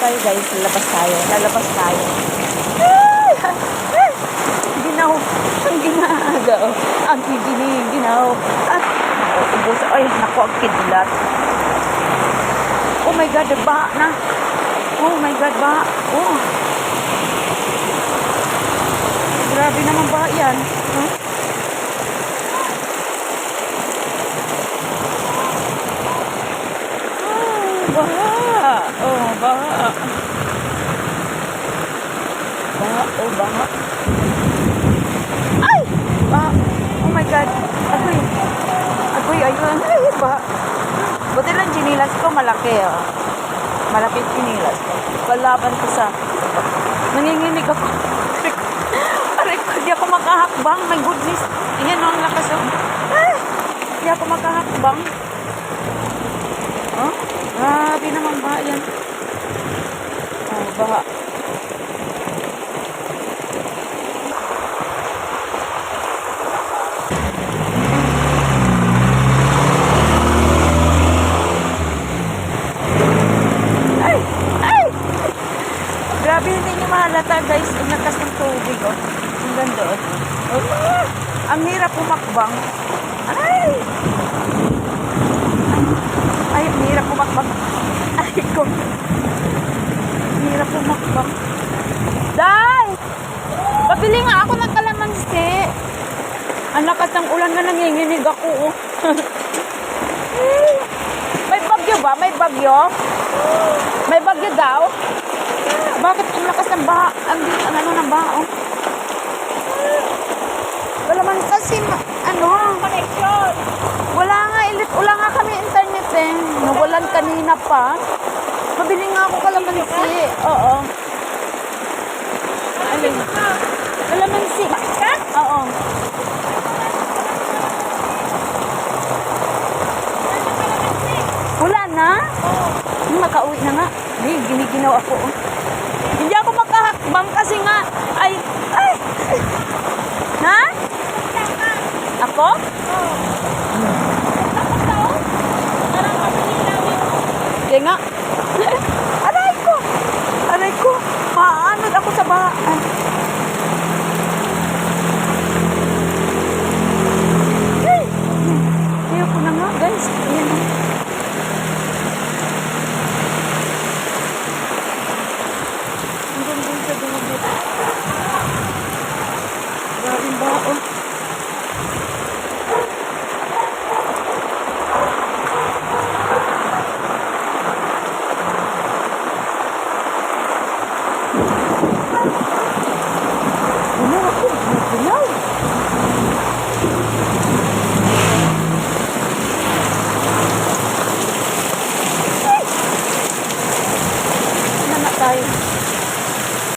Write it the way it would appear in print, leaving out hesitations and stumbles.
tayo guys. Lalabas tayo. Lalabas tayo. Ay! Ay! Ginaw. Ang ginagaw. Ang gigiling. Ginaw. At ubos. Ay, naku, ang kidlat. Oh my God, ba na. Oh my God, ba. Oh. Grabe naman ba yan? Huh? Baha. Oh, baha. Baha. Oh, baha. Ay! Baha. Oh my God. Agoy. Agoy, ayun. Ay, baha. Buti lang chinilas ko, malaki ah. Malaki chinilas ko. Palaban ko sa... Nanginginig ako. Aray ko, di ako makahakbang. My goodness. Ayan o, ang lakas o. Ay! Di ako makahakbang. Oh? Grabe naman ba yan? Oh, baha. Ay! Ay! Grabe, hindi nyo mahalata guys. Ang lakas ng tubig oh. Ang ganda oh. Oh, ang hirap pumakbang. Ay! Ay, ang hirap pumakbang. Ay, ko. Ang hirap pumakbang. Day! Pabili nga ako ng kalamansi. Ang lakas ng ulan na nanginginig ako oh. May bagyo ba? May bagyo? May bagyo daw? Bakit ang lakas ng baha? Ang ano ng baha oh. Wala man kasi ano? Connection. Wala nga kami internet eh. Nawalan kanina pa. Mabili nga ako kalamansi. Oo. Alin? Kalamansi. Oo. Wala na? Oo. Makauwi na nga. Ay, giniginaw ako. Oh. Hindi ako makahakbang kasi nga. Ay. Ha? Ako? Oo. Kaya nga.